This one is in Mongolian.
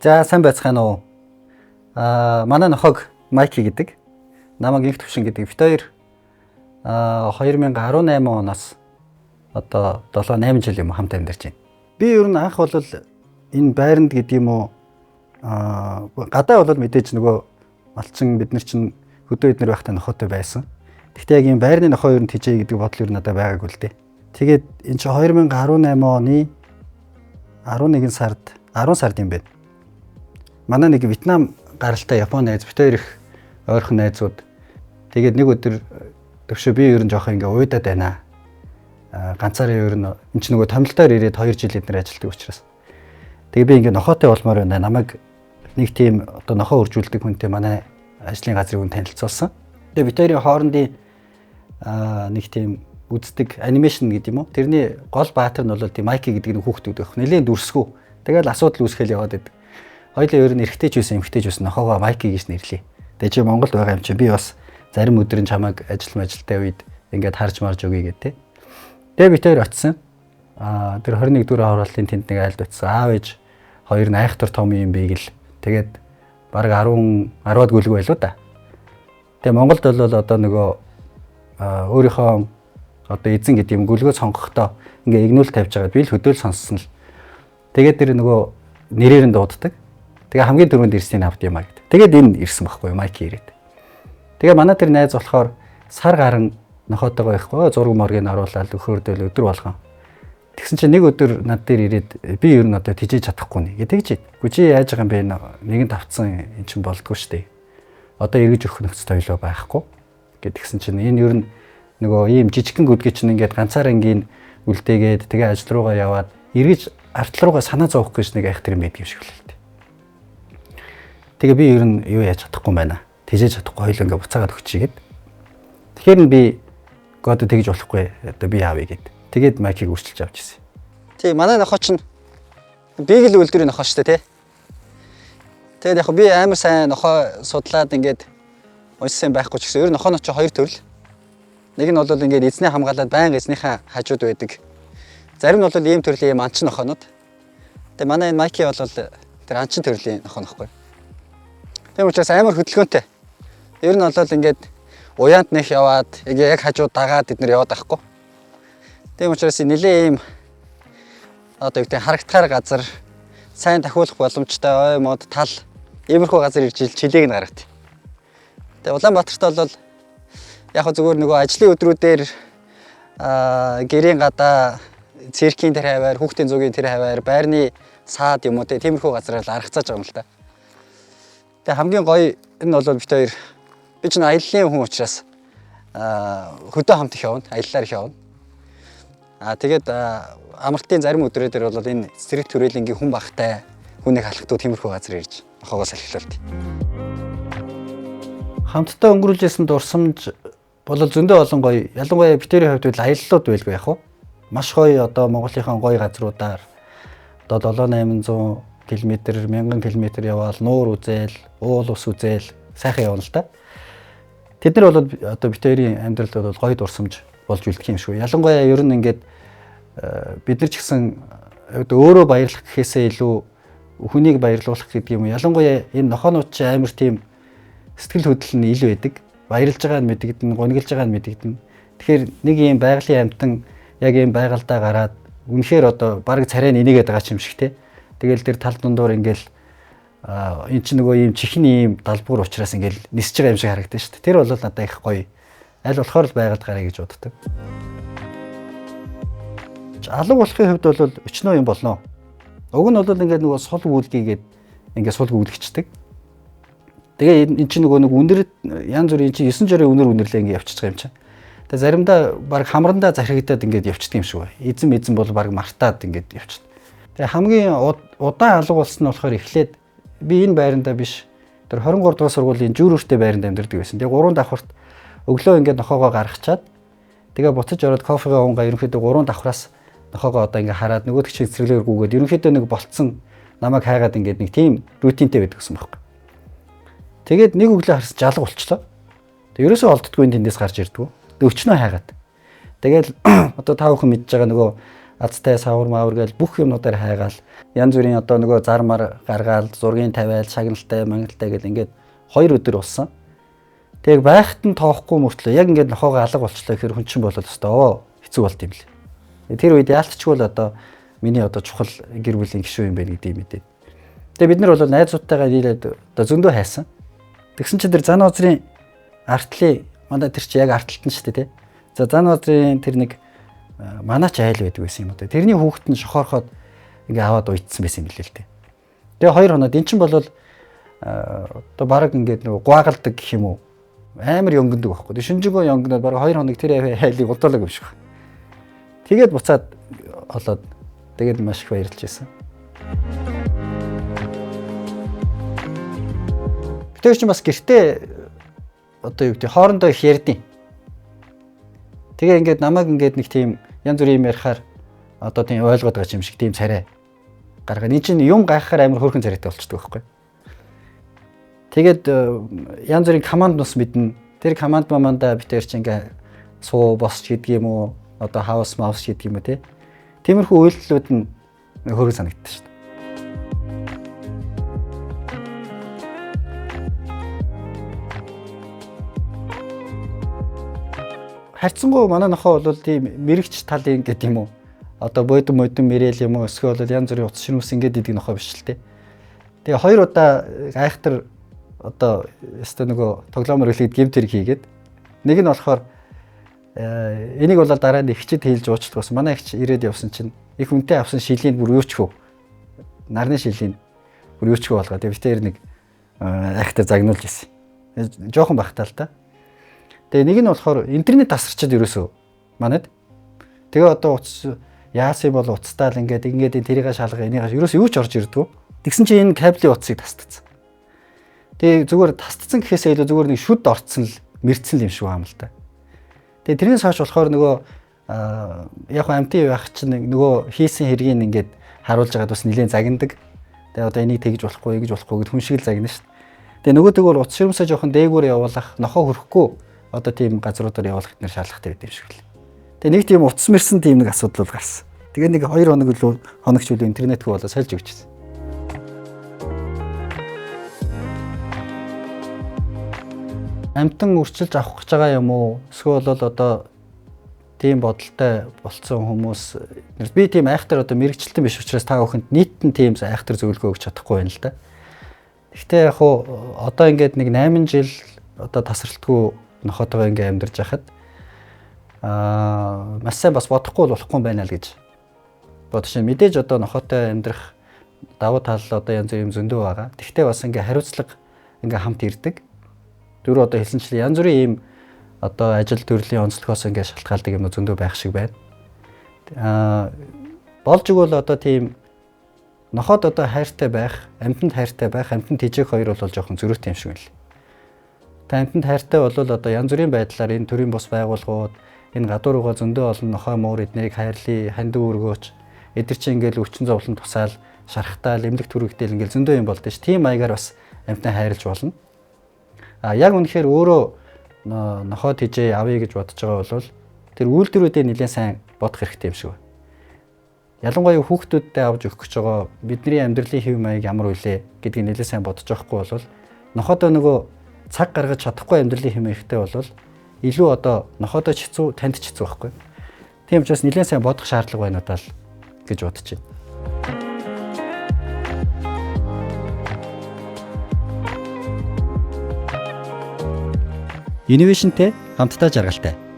За сайн байцгаана уу. Манай нохог Майки гэдэг. Намайг Инх Төвшин гэдэг. Бид хоёр 2018 оноос одоо 7-8 жил юм хамт амьдарч байна. Би ер нь анх бол энэ байранд гэдэг юм уу гадаа бол мэдээж нөгөө малчин бид нар чинь хөдөө эднэр байхдаа нохотой байсан. Гэхдээ яг энэ байрны нохоо ер нь тижээ гэдэг бодол ер нь надад байгаагүй л дээ. Тэгээд энэ чинь 2018 оны 11 сард 10 сард юм байна. Манай нэг Вьетнам гаралтай Японы найз, бид хоёр их ойрхон найзууд. Тэгээд нэг өдөр төвшөө би ер нь жоох ингээ уйдаад байна. Ганцаараа ер нь энэ ч нөгөө томилтоор ирээд 2 жил эднэр ажилладаг учраас. Тэгээд би ингээ нохоотой болмоор байна. Намайг нэг тийм одоо нохоо үржүүлдэг хүнтэй манай ажлын газрын хүн танилцуулсан. Тэгээд бид хоёрын хоорондын нэг тийм үздэг анимашн гэдэг юм уу? Тэрний гол баатар нь бол тийм Майки гэдэг нэг хүүхдүүд байх. Нэлээд дүрсгүү. Тэгээд асуудал үүсгээл яваад байдаг. Хоёулаа ер нь эрэгтэй ч байсан, эмэгтэй ч байсан нохоогоо Майки гэж нэрлэе. Тэгээ чи Монголд байгаа юм чи би бас зарим өдрийн чамайг ажилтай үед ингээд харж марж өгье гэдэг. Тэгээ бид хоёр очисон. Тэр 21 дугаар хорооллын тэнд нэг айлд очисон. Аав ээж хоёр нь айхтар том юм бий гэл. Тэгээд бараг 10-аад гүйлг байлуу да. Тэгээ Монголд бол одоо нөгөө өөрийнхөө одоо эзэн гэдэг юм гүлгөө сонгохдоо ингээ игнүүл тавьж байгаа би л хөдөөл сонссон л. Тэгээд тэр нөгөө нэрээр нь дууддаг. Тэгээ хамгийн түрүүнд ирснийг авд юмаа гэдэг. Тэгээд энэ ирсэн байхгүй Майки ирээд. Тэгээ манай тэр найз болохоор сар гарan нохоотойгоо ихгүй зураг моргийг оруулаад өхөөрдөл өдөр болгон. Тэгсэн чинь нэг өдөр над дээр ирээд би ер нь одоо тижээж чадахгүй нэ тэгж. Гүчи яаж байгаа юм бэ? Нэгэн давцсан эн чинь болдгоо штэ. Одоо эргэж өгөх нөхцөл тойлоо байхгүй. Тэгсэн чинь энэ ер нь нөгөө ийм жижигхэн гүдгээ чинь ингээд ганцаараа ингийн үлдээгээд тэгээ ажил руугаа яваад эргэж артал руугаа санаа зовох гэж нэг айх тэр юм байдаг юм шиг л л дээ. Тэгээ би ер нь юу яаж чадахгүй байна. Тэжээж чадахгүй хоёул ингээ буцаагаад өгчигээд. Тэгэхээр би гоод тэгж болохгүй одоо би аавь гээд. Тэгээд Майкийг үрчилж авч ирсэн. Тий манай нохоо чинь бийг л үлдэрийн нохоо шүү дээ тий. Тэгээд яг би амар сайн нохоо судлаад ингээд уншсан байхгүй ч гэсэн ер нь нохооноо чи хоёр төрөл. Нэг нь бол ингээд эзний хамгаалаад байнга эзнийхээ хажууд байдаг. Зарим нь бол ийм төрлийн ийм анчин нохоонууд. Тэгээ манай энэ Майки бол тэр анчин төрлийн нохоо нөхгүй. Тийм учраас амар хөдөлгөөнтэй. Ер нь бол ингээд уяанд нэх яваад яг хажууд дагаад эднэр яваад байхгүй. Тийм учраас нэлээ ийм одоо юу гэдэг харагдахаар газар сайн тахиулах боломжтой ой мод тал иймэрхүү газар ирж чилээг нь гаргат. Тэгээ Улаанбаатарт бол яг зүгээр нөгөө ажлын өдрүүдээр гэрийн гадаа циркийн тэр хаваар хүүхдийн зугийн тэр хаваар байрны саад юм уу тиймэрхүү газараар аргацааж байгаа юм л та. Тэгээ хамгийн гоё энэ бол бид хоёр би ч аяллаа хүн учраас хөдөө хамт их явна, аяллаар их явна. Тэгээд амралтын зарим өдрөдөр бол энэ цэцэрлэг төрөлнгийн хүн багтай хүнийг халахдуу тиймэрхүү газар ирж нохоогоо салхилуулт. Хамтдаа өнгөрүүлжсэн дурсамж бол зөндөө олон гоё. Ялангуяа битэрийн хувьд бол аяллууд байлгүй яг уу. Маш гоё одоо Монголынхаа гоё газруудаар одоо 7-800 км, 1000 км яваал нуур үзэл, уул ус үзэл сайхан явна л да. Тэд нар бол одоо битэрийн амьдралд бол гоё дурсамж болж үлдэх юм шүү. Ялангуяа ер нь ингээд бид нар ч гэсэн өөрөө баярлах гэхээсээ илүү хүнийг баярлуулах гэдэг юм. Ялангуяа энэ нохоонууд ч амар тийм сэтгэл хөдлөл нь ил байдаг. Баярлж байгаа нь мэдэгдэн, гуниглж байгаа нь мэдэгдэн. Тэгэхээр нэг ийм байгалийн амьтан яг ийм байгальдаа гараад үнэхээр одоо баг царай нэнийгээд байгаа юм шиг те. Тэгэл тэр тал дундуур ингээл эн чинь нөгөө ийм чихний ийм далбуур учраас ингээл нисэж байгаа юм шиг харагдаж шүү дээ. Тэр бол надад их гоё. Аль болохоор л байгальд гараа гэж боддог. Алга болохын хувьд бол өчнөө юм болно. Уг нь бол ингээд нөгөө сул гүйлгийгээд ингээд сул гүйлгчдэг. Тэгээ эн чинь нөгөө нэг үнэр янз бүрийн чинь 9 жирийн үнэрлээ ингээд явчихж байгаа юм чинь. Тэгээ заримдаа баг хамрандаа захирагдаад ингээд явчихдаг юм шиг байна. Эзэн бол баг мартаад ингээд явчихдаг. Тэгээ хамгийн удаан алга болсон нь болохоор эхлээд би энэ байрандаа биш тэр 23 дугаар сургуулийн жүүрүүртэй байранд амьдардаг байсан. Тэгээ 3 давхарт өглөө ингээд нохоогоо гаргачаад тэгээ буцаж ороод кофегаа унгаа ерөнхийдөө 3 давхраас нохоогоо одоо ингээд хараад нөгөөдөг чинь цэцэрлэгээр гүгээд ерөнхийдөө нэг болцсон намайг хайгаад ингээд нэг тийм рутинтэй байдаг гэсэн байхгүй. Тэгээд нэг өглөө харсан жалга болчлоо. Тэг ерөөсөө олддгүй тэндээс гарч ирдгүү. Тэг өчнөө хайгаад. Тэгэл одоо та бүхэн мэдж байгаа нөгөө азтай савар маавар гэж бүх юмнуудаар хайгаал янз бүрийн одоо нөгөө зармар гаргаал зургийн тавиал шагналтай мангалтай гэл ингээд 2 өдөр болсон. Тэг байхад нь тоохгүй мөртлөө яг ингээд нохоогоо алга болчлоо гэхээр хүн чинь болол өстой хэцүү болт юм лээ. Тэр үед яалтчгүй л одоо миний одоо чухал гэр бүлийн гишүүн юм байна гэдэг юм мэдээ. Тэгээ бид нар бол найзуудтайгаа нийлээд одоо зөндөө хайсан. Тэгсэн чинь тэр зан озрын артлын манай тэр чи яг артталт нь шүү дээ тий. За зан озрын тэр нэг манаач айл байдаг байсан юм одоо. Тэрний хүүхэд нь шохоорхоод ингээ аваад уйдсан байсан юм лээ л дээ. Тэгээ 2 хоноод эн чинь бол одоо баг ингээд нөгөө гуагалдаг гэх юм уу. Амар ёнгондог байхгүй. Шинжигөө ёнгоноод баг 2 хоног тэр айлыг удаалаг юм шиг байна. Тэгээд буцаад олоод тэгээд маш их баярлж байсан. Тэр чинь бас гэртээ одоо юу гэдэг хоорондоо их ярьдیں۔ Тэгээ ингээд намайг ингээд нэг тийм янз бүрийн юм ярихаар одоо тийм ойлгоод байгаа юм шиг тийм царай гаргаа. Энд чинь юм гайхахаар амар хөөрхөн царайтай болчихдог байхгүй. Тэгээд янз бүрийн команд нус мэднэ. Тэр команд маманда битэр чинь ингээ суу босч гэдэг юм уу? Одоо хаус маус гэдэг юм уу те. Тиймэрхүү үйлдэлүүд нь хөөрхөн санагддаг шүү дээ. Харьцангуй манай нохоо бол тийм мэрэгч талын гэдэг юм уу? Одоо бодон мэрээл юм уу? Эсвэл бол янз бүрийн утас шинүүс ингээд идэг нохоо биш л те. Тэгээ 2 удаа гайхтар одоо өстө нөгөө тоглоомор хэлээд гэмт хэрэг хийгээд нэг нь болохоор энийг бол дараа нь ихчэд хийлж уучлах байсан. Манай ихч ирээд явсан чинь их үнэтэй авсан шилийн бүр юучгүй. Нарны шилийн бүр юучгүй болгоо. Тэгээ битээр нэг айхтар загнуулж ирсэн. Жохон багтаа л та. Тэгээ нэг нь болохоор интернет тасарчаад ерөөсөө манайд. Тэгээ одоо утас яасан бол уцтаал ингээд тэрийг шалгаа энийгээс ерөөсөө юу ч орж ирдэггүй. Тэгсэн чинь энэ кабелийн утсыг тасдсан. Тэгээ зүгээр тасдсан гэхээсээ илүү зүгээр нэг шүд орцсон л мэрдсэн юм шиг байна л да. Тэгээ тэрнээс хойш болохоор нөгөө яг амтын байх чинь нөгөө хийсэн хэргийг ингээд харуулж байгаад бас нэлээд загнадаг. Тэгээ одоо энийг тэгж болохгүй гэж болохгүй гэд хүн шиг л загна шүү дээ. Тэгээ нөгөө тэгвэл утас ширмсээ жоохон дээгүүр явуулах, нохоо хөрөхгүй одоо тийм газруудаар явуулах гэдэг нэр шаардлагатай байдаг юм шиг л. Тэгээ нэг тийм утас мэрсэн тийм нэг асуудал бол гарсан. Тэгээ нэг 2 хоног л хоногч үл интернетгүй болоо сольж өгчээсэн. Амтан үрчилж авах гэж байгаа юм уу? Эсвэл бол одоо тийм бодолтой болцсон хүмүүс би тийм айхтар одоо мэрэгчлэн биш учраас та бүхэнд нийтэн тийм айхтар зөвлөгөө өгч чадахгүй байна л да. Гэхдээ яг хуу одоо ингээд нэг 8 жил одоо тасралтгүй нохотойгоо ингээд амьдарч байхад маш сайн бас бодохгүй болохгүй байна л гэж бодож байна. Мэдээж одоо нохотой амьдрах давуу тал одоо янз бүрийн зөндөө байгаа. Тэгвэл бас ингээд хариуцлага ингээд хамт ирдэг. Дөрөв одоо хэлсэнчлээ янз бүрийн ийм одоо ажил төрлийн онцлогоос ингээд шалтгаалдаг юм зөндөө байх шиг байна. Болж игэл одоо тийм нохоод одоо хайртай байх, амьтанд хайртай байх, амьтанд тэжээх хоёр бол жоохон зөрүүтэй юм шиг байна. Та амьтанд хайртай бол одоо янз бүрийн байдлаар энэ төрлийн бус байгууллагууд энэ гадуур руугаа зөндөө олон нохой муур эднэрийг хайрлаа, хандив өргөөч, эдгэр чинь ингээд өвчин зовлон тусаал, шархтаал, эмнэлэг түрэгдээл ингээд зөндөө юм болдөө ш. Тийм маягаар бас амьтаа хайрлж болно. Яг үнэхээр өөрөө нохоо тэжээ авъя гэж бодож байгаа бол тэр үйлдвэрүүдээ нэлээд сайн бодох хэрэгтэй юм шиг байна. Ялангуяа хүүхдүүдтэй авч өгөх гэж байгаа бидний амьдралын хэв маяг ямар үлээ гэдгийг нэлээд сайн бодож авахгүй бол нохоодоо нөгөө цаг гаргаж чадахгүй амьдралын хэв маягтай бол илүү одоо нохоодоо ч хэцүү, танд ч хэцүү байхгүй. Тийм учраас нэлээд сайн бодох шаардлага байна удаа л гэж бодож байна. Innovation-тэй хамтдаа жаргалтай.